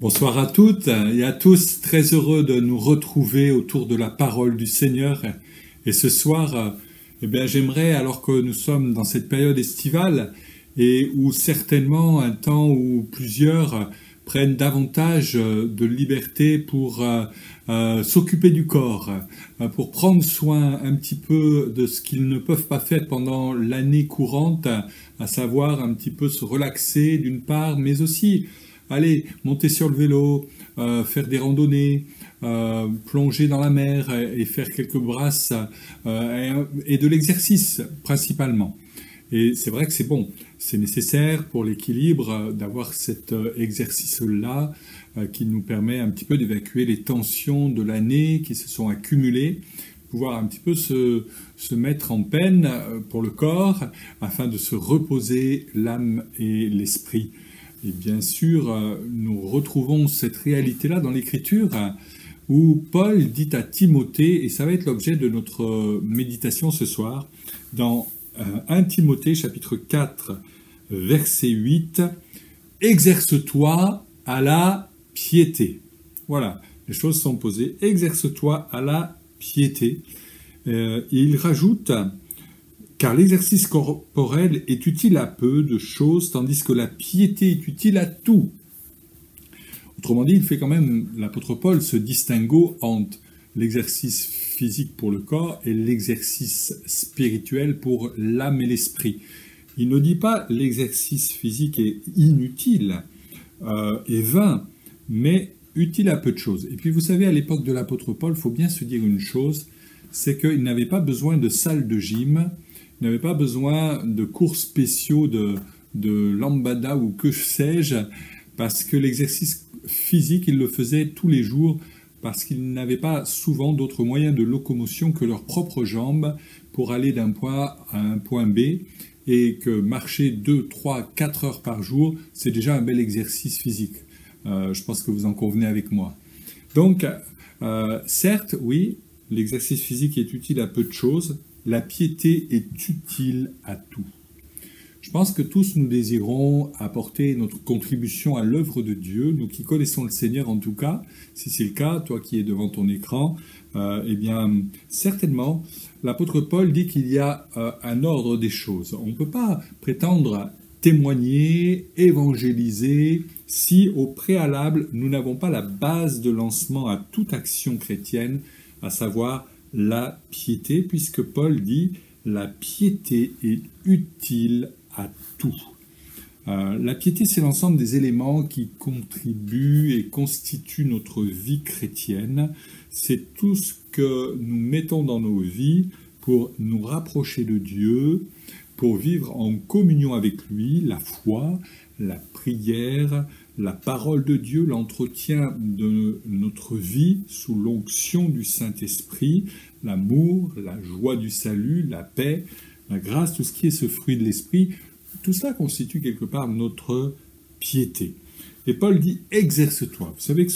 Bonsoir à toutes et à tous, très heureux de nous retrouver autour de la parole du Seigneur. Et ce soir, j'aimerais, alors que nous sommes dans cette période estivale et où certainement un temps où plusieurs prennent davantage de liberté pour s'occuper du corps, pour prendre soin un petit peu de ce qu'ils ne peuvent pas faire pendant l'année courante, à savoir un petit peu se relaxer d'une part, mais aussi aller monter sur le vélo, faire des randonnées, plonger dans la mer et faire quelques brasses et de l'exercice principalement. Et c'est vrai que c'est bon, c'est nécessaire pour l'équilibre d'avoir cet exercice-là qui nous permet un petit peu d'évacuer les tensions de l'année qui se sont accumulées, pouvoir un petit peu se mettre en peine pour le corps afin de se reposer l'âme et l'esprit. Et bien sûr, nous retrouvons cette réalité-là dans l'Écriture où Paul dit à Timothée, et ça va être l'objet de notre méditation ce soir, dans 1 Timothée chapitre 4, verset 8, « Exerce-toi à la piété ». Voilà, les choses sont posées. « Exerce-toi à la piété ». Et il rajoute « Car l'exercice corporel est utile à peu de choses, tandis que la piété est utile à tout. » Autrement dit, il fait quand même, l'apôtre Paul, ce distinguo entre l'exercice physique pour le corps et l'exercice spirituel pour l'âme et l'esprit. Il ne dit pas l'exercice physique est inutile et vain, mais utile à peu de choses. Et puis vous savez, à l'époque de l'apôtre Paul, il faut bien se dire une chose, c'est qu'il n'avait pas besoin de salle de gym, il n'avait pas besoin de cours spéciaux de lambada ou que sais-je, parce que l'exercice physique, il le faisait tous les jours, parce qu'ils n'avaient pas souvent d'autres moyens de locomotion que leurs propres jambes pour aller d'un point à un point B, et que marcher 2, 3, 4 heures par jour, c'est déjà un bel exercice physique. Je pense que vous en convenez avec moi. Donc, certes, oui, l'exercice physique est utile à peu de choses, la piété est utile à tout. Je pense que tous nous désirons apporter notre contribution à l'œuvre de Dieu, nous qui connaissons le Seigneur en tout cas. Si c'est le cas, toi qui es devant ton écran, certainement, l'apôtre Paul dit qu'il y a un ordre des choses. On ne peut pas prétendre témoigner, évangéliser, si au préalable nous n'avons pas la base de lancement à toute action chrétienne, à savoir la piété, puisque Paul dit « la piété est utile à tout ». La piété, c'est l'ensemble des éléments qui contribuent et constituent notre vie chrétienne. C'est tout ce que nous mettons dans nos vies pour nous rapprocher de Dieu, pour vivre en communion avec lui, la foi, la prière, la parole de Dieu, l'entretien de notre vie sous l'onction du Saint-Esprit, l'amour, la joie du salut, la paix, la grâce, tout ce qui est ce fruit de l'Esprit, tout cela constitue quelque part notre piété. Et Paul dit « exerce-toi ». Vous savez que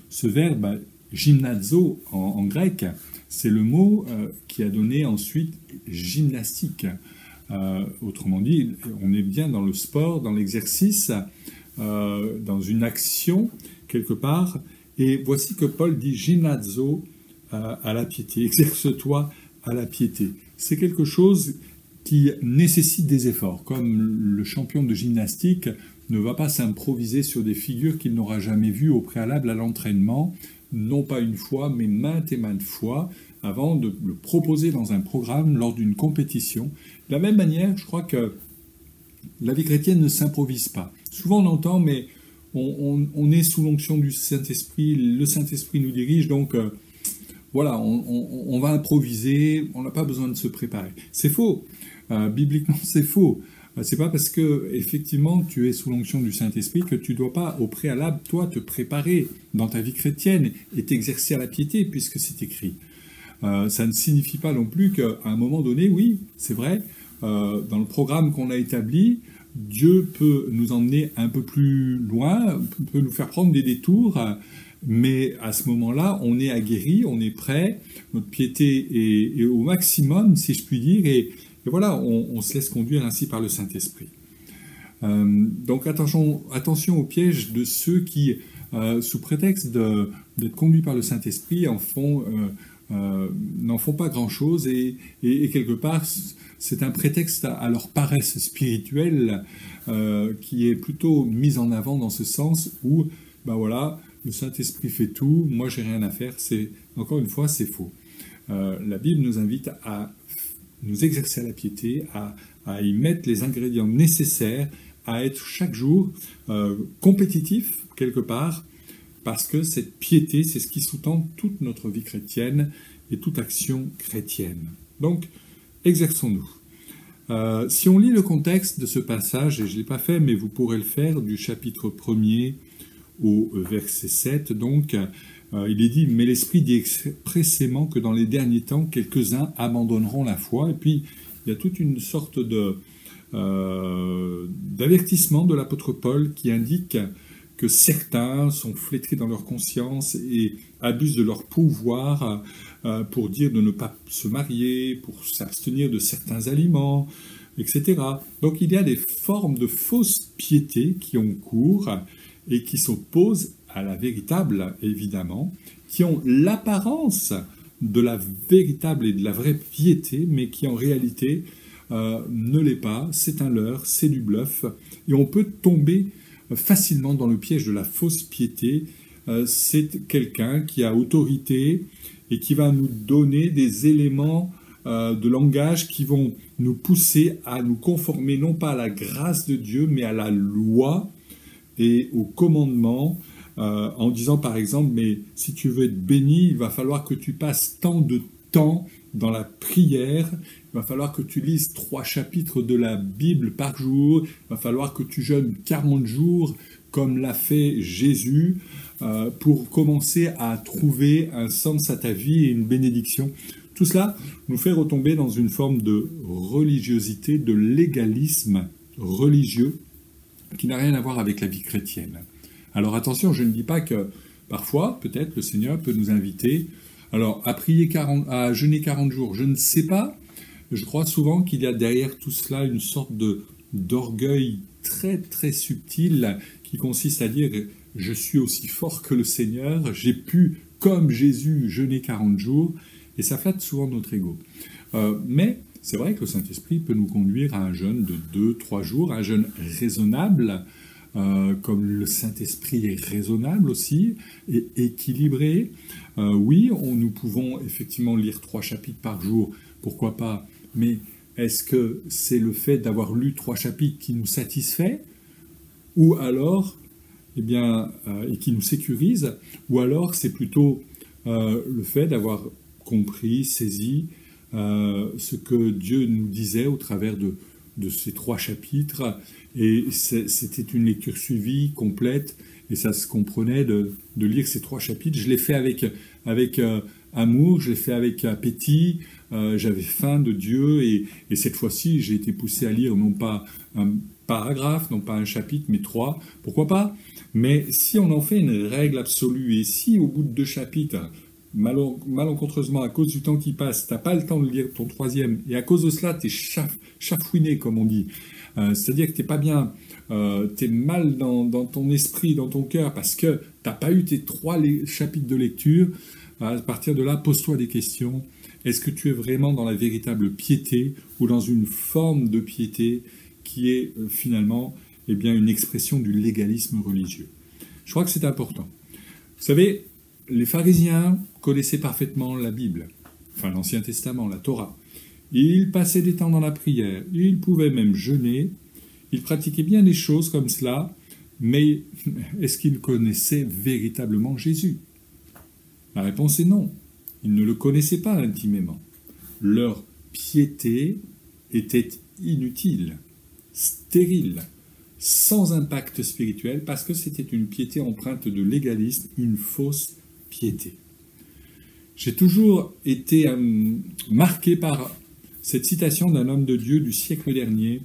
ce verbe « gymnazo » en grec, c'est le mot qui a donné ensuite « gymnastique ». Autrement dit, on est bien dans le sport, dans l'exercice, dans une action, quelque part. Et voici que Paul dit « gymnazo » à la piété. Exerce-toi à la piété. C'est quelque chose qui nécessite des efforts. Comme le champion de gymnastique ne va pas s'improviser sur des figures qu'il n'aura jamais vues au préalable à l'entraînement, non pas une fois, mais maintes et maintes fois, avant de le proposer dans un programme lors d'une compétition. De la même manière, je crois que la vie chrétienne ne s'improvise pas. Souvent on entend, mais on est sous l'onction du Saint-Esprit, le Saint-Esprit nous dirige, donc voilà, on va improviser, on n'a pas besoin de se préparer. C'est faux, bibliquement c'est faux. C'est pas parce que effectivement tu es sous l'onction du Saint-Esprit que tu dois pas au préalable toi te préparer dans ta vie chrétienne et t'exercer à la piété puisque c'est écrit. Ça ne signifie pas non plus qu'à un moment donné, oui, c'est vrai, dans le programme qu'on a établi, Dieu peut nous emmener un peu plus loin, peut nous faire prendre des détours, mais à ce moment-là, on est aguerri, on est prêt, notre piété est au maximum, si je puis dire, et voilà, on se laisse conduire ainsi par le Saint-Esprit. Donc attention au piège de ceux qui, sous prétexte d'être conduits par le Saint-Esprit, n'en font pas grand-chose et quelque part c'est un prétexte à leur paresse spirituelle qui est plutôt mise en avant dans ce sens où ben voilà, le Saint-Esprit fait tout, moi j'ai rien à faire. Encore une fois, c'est faux. La Bible nous invite à nous exercer à la piété, à y mettre les ingrédients nécessaires, à être chaque jour compétitif quelque part, parce que cette piété, c'est ce qui sous-tend toute notre vie chrétienne et toute action chrétienne. Donc, exerçons-nous. Si on lit le contexte de ce passage, et je ne l'ai pas fait, mais vous pourrez le faire, du chapitre 1er au verset 7, donc, il est dit « Mais l'Esprit dit expressément que dans les derniers temps, quelques-uns abandonneront la foi. » Et puis, il y a toute une sorte d'avertissement de l'apôtre Paul qui indique que certains sont flétris dans leur conscience et abusent de leur pouvoir pour dire de ne pas se marier, pour s'abstenir de certains aliments, etc. Donc il y a des formes de fausse piété qui ont cours et qui s'opposent à la véritable, évidemment, qui ont l'apparence de la véritable et de la vraie piété, mais qui en réalité ne l'est pas, c'est un leurre, c'est du bluff, et on peut tomber facilement dans le piège de la fausse piété. C'est quelqu'un qui a autorité et qui va nous donner des éléments de langage qui vont nous pousser à nous conformer non pas à la grâce de Dieu, mais à la loi et au commandement, en disant par exemple, mais si tu veux être béni, il va falloir que tu passes tant de temps dans la prière, il va falloir que tu lises 3 chapitres de la Bible par jour, il va falloir que tu jeûnes 40 jours, comme l'a fait Jésus, pour commencer à trouver un sens à ta vie et une bénédiction. Tout cela nous fait retomber dans une forme de religiosité, de légalisme religieux, qui n'a rien à voir avec la vie chrétienne. Alors attention, je ne dis pas que parfois, peut-être, le Seigneur peut nous inviter alors à jeûner 40 jours, je ne sais pas. Je crois souvent qu'il y a derrière tout cela une sorte d'orgueil très très subtil qui consiste à dire « je suis aussi fort que le Seigneur, j'ai pu, comme Jésus, jeûner 40 jours », et ça flatte souvent notre ego. Mais c'est vrai que le Saint-Esprit peut nous conduire à un jeûne de 2-3 jours, un jeûne raisonnable, comme le Saint-Esprit est raisonnable aussi, et équilibré. Oui, nous pouvons effectivement lire 3 chapitres par jour, pourquoi pas, mais est-ce que c'est le fait d'avoir lu 3 chapitres qui nous satisfait, ou alors, et qui nous sécurise, ou alors c'est plutôt le fait d'avoir compris, saisi ce que Dieu nous disait au travers de ces 3 chapitres, et c'était une lecture suivie, complète, et ça se comprenait de lire ces 3 chapitres. Je l'ai fait avec amour, je l'ai fait avec appétit, j'avais faim de Dieu, et cette fois-ci, j'ai été poussé à lire non pas un paragraphe, non pas un chapitre, mais 3, pourquoi pas? Mais si on en fait une règle absolue, et si au bout de 2 chapitres, malencontreusement, à cause du temps qui passe, t'as pas le temps de lire ton 3e, et à cause de cela, t'es chafouiné, comme on dit. C'est-à-dire que t'es pas bien, t'es mal dans ton esprit, dans ton cœur, parce que t'as pas eu tes 3 chapitres de lecture. À partir de là, pose-toi des questions. Est-ce que tu es vraiment dans la véritable piété, ou dans une forme de piété qui est finalement une expression du légalisme religieux? Je crois que c'est important. Vous savez, les pharisiens connaissaient parfaitement la Bible, enfin l'Ancien Testament, la Torah. Ils passaient des temps dans la prière, ils pouvaient même jeûner, ils pratiquaient bien des choses comme cela, mais est-ce qu'ils connaissaient véritablement Jésus? La réponse est non. Ils ne le connaissaient pas intimement. Leur piété était inutile. stérile, sans impact spirituel, parce que c'était une piété empreinte de légalisme, une fausse piété. J'ai toujours été marqué par cette citation d'un homme de Dieu du siècle dernier.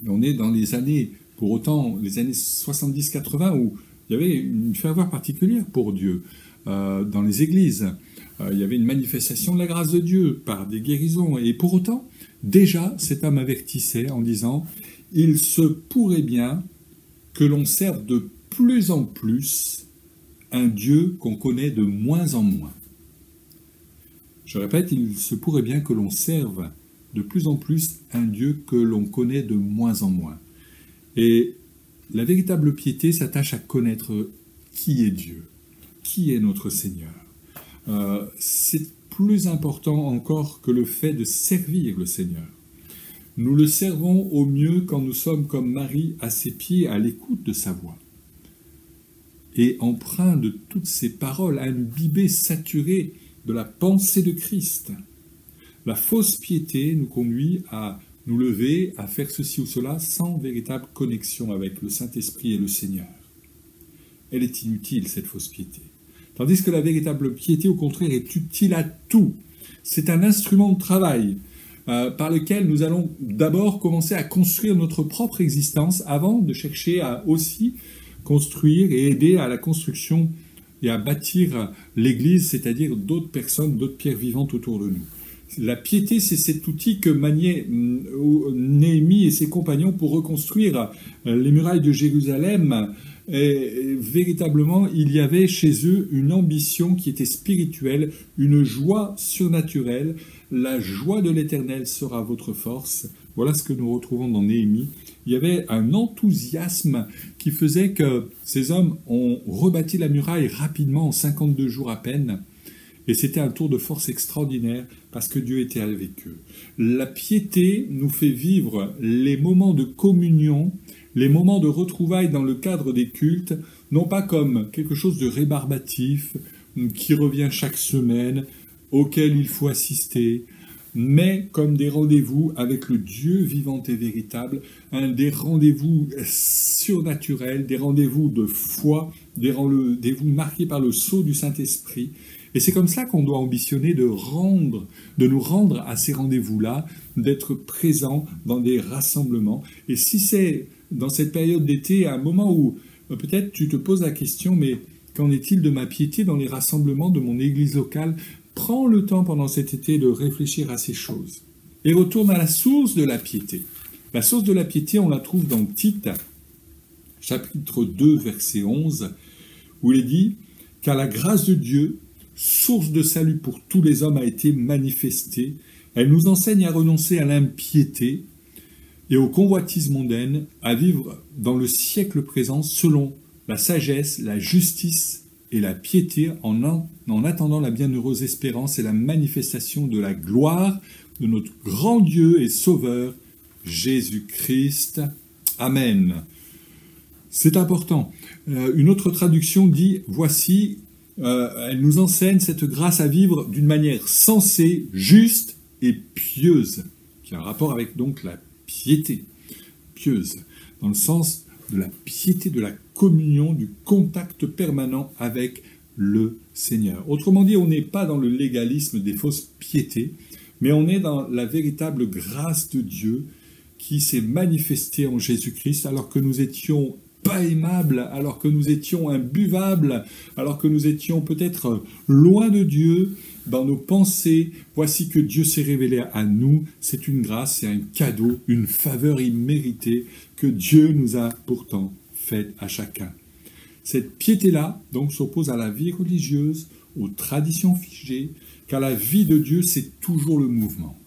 On est dans les années, pour autant, les années 70-80, où il y avait une ferveur particulière pour Dieu dans les églises. Il y avait une manifestation de la grâce de Dieu par des guérisons. Et pour autant, déjà, cet homme avertissait en disant « Il se pourrait bien que l'on serve de plus en plus un Dieu qu'on connaît de moins en moins. » Je répète, il se pourrait bien que l'on serve de plus en plus un Dieu que l'on connaît de moins en moins. Et la véritable piété s'attache à connaître qui est Dieu, qui est notre Seigneur. C'est plus important encore que le fait de servir le Seigneur. Nous le servons au mieux quand nous sommes comme Marie à ses pieds, à l'écoute de sa voix. Et empreint de toutes ses paroles, imbibé, saturé de la pensée de Christ. La fausse piété nous conduit à nous lever, à faire ceci ou cela sans véritable connexion avec le Saint-Esprit et le Seigneur. Elle est inutile, cette fausse piété. Tandis que la véritable piété, au contraire, est utile à tout. C'est un instrument de travail par lequel nous allons d'abord commencer à construire notre propre existence avant de chercher à aussi construire et aider à la construction et à bâtir l'Église, c'est-à-dire d'autres personnes, d'autres pierres vivantes autour de nous. La piété, c'est cet outil que maniaient Néhémie et ses compagnons pour reconstruire les murailles de Jérusalem. Et véritablement, il y avait chez eux une ambition qui était spirituelle, une joie surnaturelle. La joie de l'Éternel sera votre force. Voilà ce que nous retrouvons dans Néhémie. Il y avait un enthousiasme qui faisait que ces hommes ont rebâti la muraille rapidement, en 52 jours à peine. Et c'était un tour de force extraordinaire parce que Dieu était avec eux. La piété nous fait vivre les moments de communion, les moments de retrouvailles dans le cadre des cultes, non pas comme quelque chose de rébarbatif, qui revient chaque semaine, auquel il faut assister, mais comme des rendez-vous avec le Dieu vivant et véritable, des rendez-vous surnaturels, des rendez-vous de foi, des rendez-vous marqués par le sceau du Saint-Esprit. Et c'est comme ça qu'on doit ambitionner de nous rendre à ces rendez-vous-là, d'être présents dans des rassemblements. Et si c'est dans cette période d'été, un moment où peut-être tu te poses la question, mais qu'en est-il de ma piété dans les rassemblements de mon église locale? Prends le temps pendant cet été de réfléchir à ces choses. Et retourne à la source de la piété. La source de la piété, on la trouve dans Tite, chapitre 2, verset 11, où il est dit « Car la grâce de Dieu, source de salut pour tous les hommes, a été manifestée. Elle nous enseigne à renoncer à l'impiété et aux convoitises mondaines, à vivre dans le siècle présent selon la sagesse, la justice et la piété, en attendant la bienheureuse espérance et la manifestation de la gloire de notre grand Dieu et Sauveur, Jésus-Christ. Amen. » C'est important. Une autre traduction dit « Voici, elle nous enseigne cette grâce à vivre d'une manière sensée, juste et pieuse », qui a un rapport avec donc la piété, pieuse, dans le sens de la piété, de la communion, du contact permanent avec le Seigneur. Autrement dit, on n'est pas dans le légalisme des fausses piétés, mais on est dans la véritable grâce de Dieu qui s'est manifestée en Jésus-Christ alors que nous étions pas aimables, alors que nous étions imbuvables, alors que nous étions peut-être loin de Dieu, dans nos pensées. Voici que Dieu s'est révélé à nous. C'est une grâce, c'est un cadeau, une faveur imméritée que Dieu nous a pourtant faite à chacun. Cette piété-là, donc, s'oppose à la vie religieuse, aux traditions figées, car la vie de Dieu, c'est toujours le mouvement.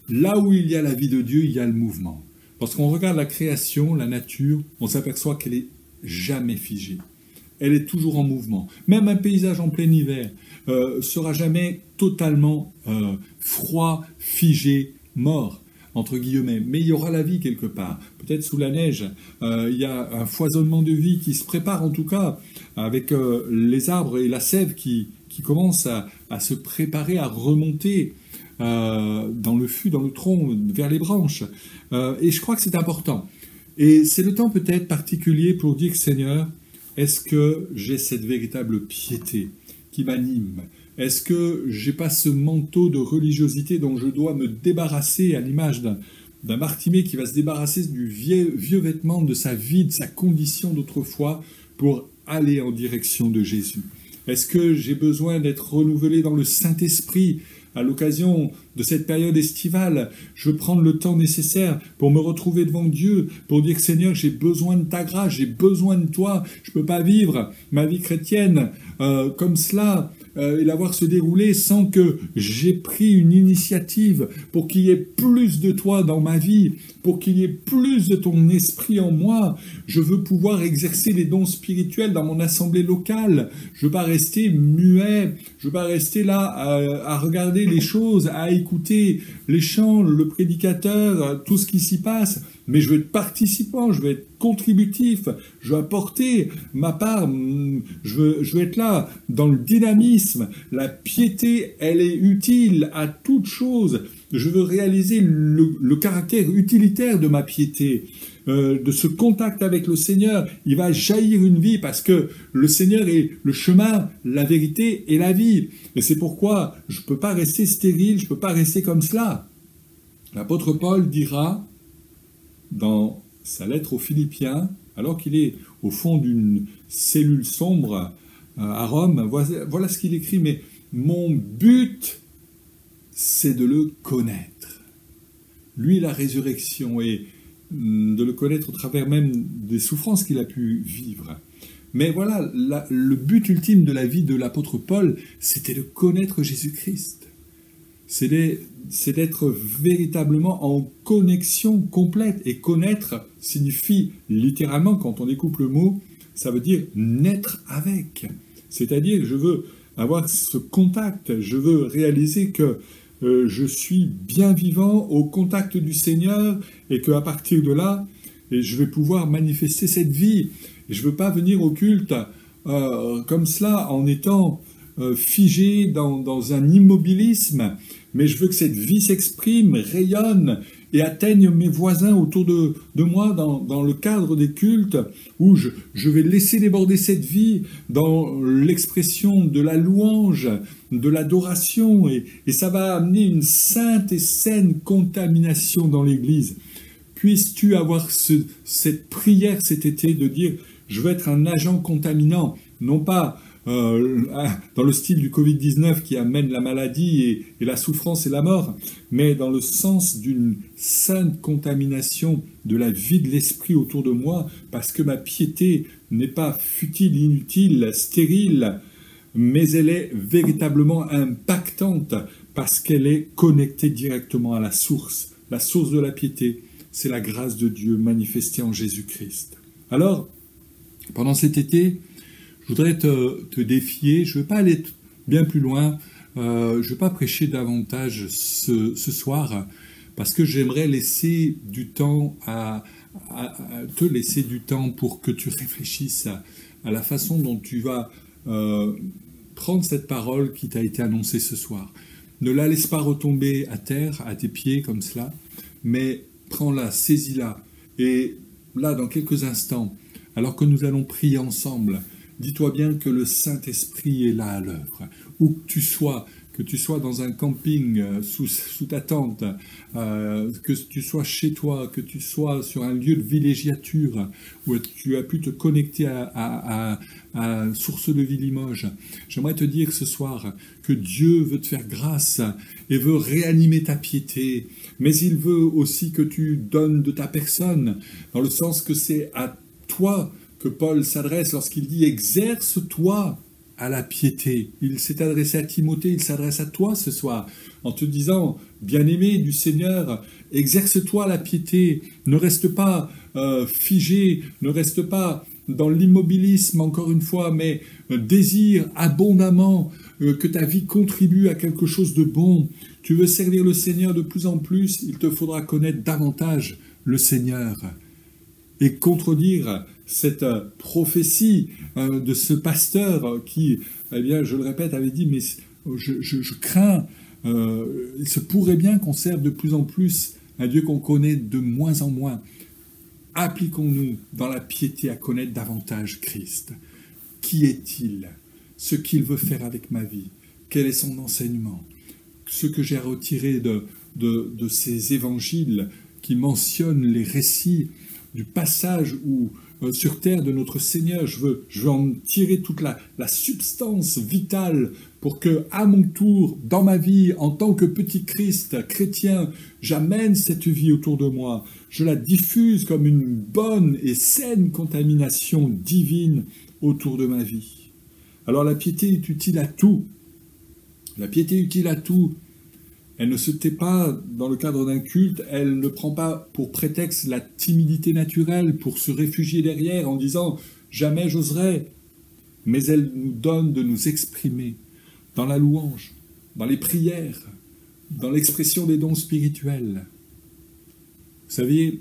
Là où il y a la vie de Dieu, il y a le mouvement. Lorsqu'on regarde la création, la nature, on s'aperçoit qu'elle est jamais figée. Elle est toujours en mouvement. Même un paysage en plein hiver sera jamais totalement froid, figé, mort, entre guillemets. Mais il y aura la vie quelque part. Peut-être sous la neige, il y a un foisonnement de vie qui se prépare en tout cas, avec les arbres et la sève qui commencent à se préparer à remonter dans le fût, dans le tronc, vers les branches. Et je crois que c'est important. Et c'est le temps peut-être particulier pour dire, Seigneur, est-ce que j'ai cette véritable piété qui m'anime? Est-ce que j'ai pas ce manteau de religiosité dont je dois me débarrasser à l'image d'un Bartimée qui va se débarrasser du vieux vêtement de sa vie, de sa condition d'autrefois pour aller en direction de Jésus? Est-ce que j'ai besoin d'être renouvelé dans le Saint-Esprit à l'occasion de cette période estivale? Je veux prendre le temps nécessaire pour me retrouver devant Dieu, pour dire, Seigneur, j'ai besoin de ta grâce, j'ai besoin de toi. Je ne peux pas vivre ma vie chrétienne comme cela et la voir se dérouler sans que j'ai pris une initiative pour qu'il y ait plus de toi dans ma vie, pour qu'il y ait plus de ton esprit en moi. Je veux pouvoir exercer les dons spirituels dans mon assemblée locale. Je ne veux pas rester muet, je ne veux pas rester là à regarder les choses, à écouter les chants, le prédicateur, tout ce qui s'y passe. Mais je veux être participant, je veux être contributif, je veux apporter ma part, je veux être là dans le dynamisme. La piété, elle est utile à toute chose. Je veux réaliser le caractère utilitaire de ma piété, de ce contact avec le Seigneur. Il va jaillir une vie parce que le Seigneur est le chemin, la vérité et la vie. Et c'est pourquoi je ne peux pas rester stérile, je ne peux pas rester comme cela. L'apôtre Paul dira dans sa lettre aux Philippiens, alors qu'il est au fond d'une cellule sombre à Rome, voilà ce qu'il écrit, mais mon but, c'est de le connaître. Lui, la résurrection, et de le connaître au travers même des souffrances qu'il a pu vivre. Mais voilà, le but ultime de la vie de l'apôtre Paul, c'était de connaître Jésus-Christ. C'est d'être véritablement en connexion complète. Et connaître signifie littéralement, quand on découpe le mot, ça veut dire naître avec. C'est-à-dire, je veux avoir ce contact, je veux réaliser que je suis bien vivant au contact du Seigneur et qu'à partir de là, je vais pouvoir manifester cette vie. Et je ne veux pas venir au culte comme cela en étant figé dans un immobilisme, mais je veux que cette vie s'exprime, rayonne et atteigne mes voisins autour de moi dans le cadre des cultes où je vais laisser déborder cette vie dans l'expression de la louange, de l'adoration et ça va amener une sainte et saine contamination dans l'Église. Puisses-tu avoir cette prière cet été de dire « je veux être un agent contaminant », non pas dans le style du Covid-19 qui amène la maladie et la souffrance et la mort, mais dans le sens d'une sainte contamination de la vie de l'esprit autour de moi, parce que ma piété n'est pas futile, inutile, stérile, mais elle est véritablement impactante, parce qu'elle est connectée directement à la source. La source de la piété, c'est la grâce de Dieu manifestée en Jésus-Christ. Alors, pendant cet été, je voudrais te défier, je ne veux pas aller bien plus loin, je ne veux pas prêcher davantage ce soir, parce que j'aimerais laisser du temps te laisser du temps pour que tu réfléchisses à la façon dont tu vas prendre cette parole qui t'a été annoncée ce soir. Ne la laisse pas retomber à terre, à tes pieds comme cela, mais prends-la, saisis-la, et là, dans quelques instants, alors que nous allons prier ensemble, dis-toi bien que le Saint-Esprit est là à l'œuvre. Où que tu sois dans un camping sous ta tente, que tu sois chez toi, que tu sois sur un lieu de villégiature où tu as pu te connecter à Source de Vie Limoges. J'aimerais te dire ce soir que Dieu veut te faire grâce et veut réanimer ta piété, mais il veut aussi que tu donnes de ta personne, dans le sens que c'est à toi que Paul s'adresse lorsqu'il dit « exerce-toi à la piété ». Il s'est adressé à Timothée, il s'adresse à toi ce soir, en te disant « bien-aimé du Seigneur, exerce-toi à la piété, ne reste pas figé, ne reste pas dans l'immobilisme encore une fois, mais désire abondamment que ta vie contribue à quelque chose de bon. Tu veux servir le Seigneur de plus en plus, il te faudra connaître davantage le Seigneur. » Et contredire cette prophétie de ce pasteur qui, eh bien, je le répète, avait dit « mais je crains il se pourrait bien qu'on serve de plus en plus un Dieu qu'on connaît de moins en moins. Appliquons-nous dans la piété à connaître davantage Christ. Qui est-il? Ce qu'il veut faire avec ma vie? Quel est son enseignement? Ce que j'ai retiré de ces évangiles qui mentionnent les récits du passage où, sur terre de notre Seigneur, je veux en tirer toute la substance vitale pour que, à mon tour, dans ma vie, en tant que petit Christ chrétien, j'amène cette vie autour de moi. Je la diffuse comme une bonne et saine contamination divine autour de ma vie. Alors la piété est utile à tout. La piété est utile à tout. Elle ne se tait pas dans le cadre d'un culte, elle ne prend pas pour prétexte la timidité naturelle pour se réfugier derrière en disant « jamais j'oserais », mais elle nous donne de nous exprimer dans la louange, dans les prières, dans l'expression des dons spirituels. Vous savez,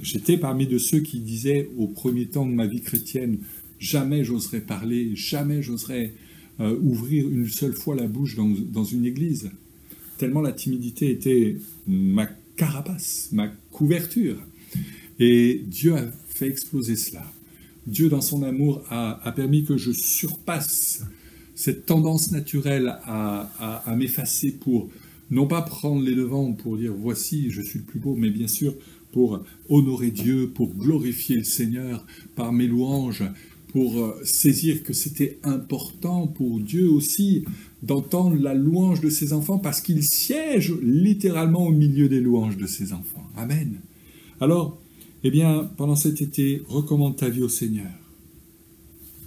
j'étais parmi de ceux qui disaient au premier temps de ma vie chrétienne « jamais j'oserais parler, jamais j'oserais ouvrir une seule fois la bouche dans une église ». Tellement la timidité était ma carapace, ma couverture. Et Dieu a fait exploser cela. Dieu, dans son amour, a permis que je surpasse cette tendance naturelle à m'effacer pour, non pas prendre les devants pour dire « voici, je suis le plus beau », mais bien sûr pour honorer Dieu, pour glorifier le Seigneur par mes louanges, pour saisir que c'était important pour Dieu aussi d'entendre la louange de ses enfants, parce qu'il siège littéralement au milieu des louanges de ses enfants. Amen. Alors, eh bien, pendant cet été, recommande ta vie au Seigneur.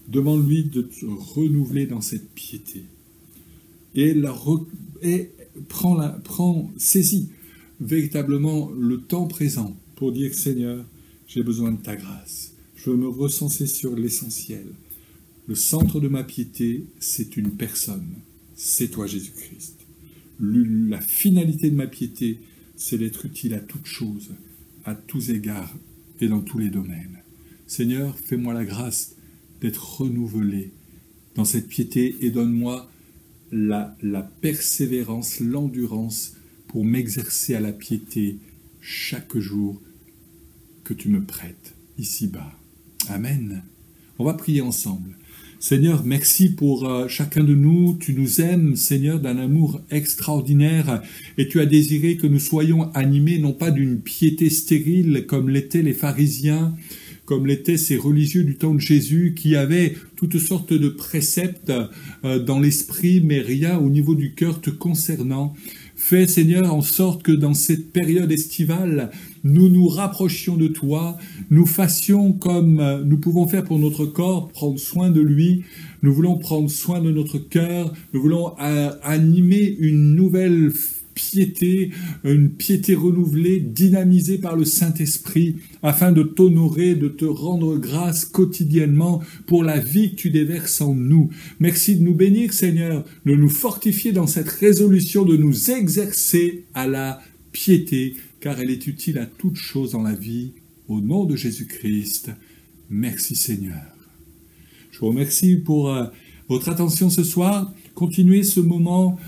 Demande-lui de te renouveler dans cette piété. Et saisis véritablement le temps présent pour dire « Seigneur, j'ai besoin de ta grâce. Je veux me recenser sur l'essentiel. Le centre de ma piété, c'est une personne. C'est toi, Jésus-Christ. La finalité de ma piété, c'est d'être utile à toutes choses, à tous égards et dans tous les domaines. Seigneur, fais-moi la grâce d'être renouvelé dans cette piété et donne-moi la persévérance, l'endurance pour m'exercer à la piété chaque jour que tu me prêtes ici-bas. Amen. On va prier ensemble. Seigneur, merci pour chacun de nous. Tu nous aimes, Seigneur, d'un amour extraordinaire et tu as désiré que nous soyons animés non pas d'une piété stérile comme l'étaient les pharisiens, comme l'étaient ces religieux du temps de Jésus qui avaient toutes sortes de préceptes dans l'esprit mais rien au niveau du cœur te concernant. Fais, Seigneur, en sorte que dans cette période estivale, nous nous rapprochions de toi, nous fassions comme nous pouvons faire pour notre corps, prendre soin de lui. Nous voulons prendre soin de notre cœur, nous voulons animer une nouvelle piété, une piété renouvelée, dynamisée par le Saint-Esprit, afin de t'honorer, de te rendre grâce quotidiennement pour la vie que tu déverses en nous. Merci de nous bénir, Seigneur, de nous fortifier dans cette résolution de nous exercer à la piété, car elle est utile à toute chose dans la vie. Au nom de Jésus-Christ, merci Seigneur. Je vous remercie pour votre attention ce soir. Continuez ce moment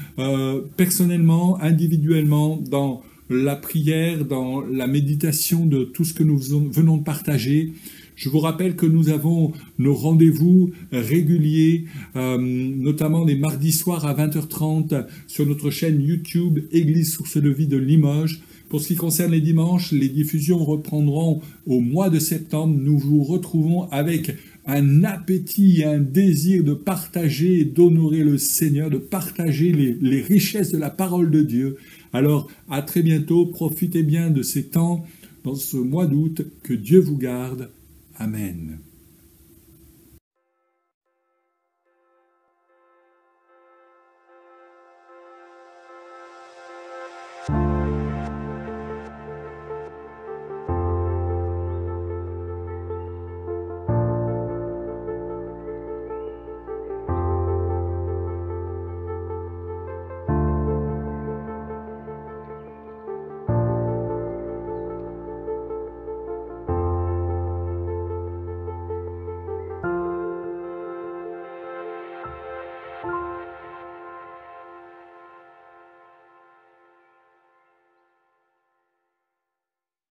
personnellement, individuellement, dans la prière, dans la méditation de tout ce que nous venons de partager. Je vous rappelle que nous avons nos rendez-vous réguliers, notamment les mardis soirs à 20h30 sur notre chaîne YouTube Église Source de Vie de Limoges. Pour ce qui concerne les dimanches, les diffusions reprendront au mois de septembre. Nous vous retrouvons avec un appétit et un désir de partager et d'honorer le Seigneur, de partager les richesses de la parole de Dieu. Alors, à très bientôt. Profitez bien de ces temps dans ce mois d'août. Que Dieu vous garde. Amen.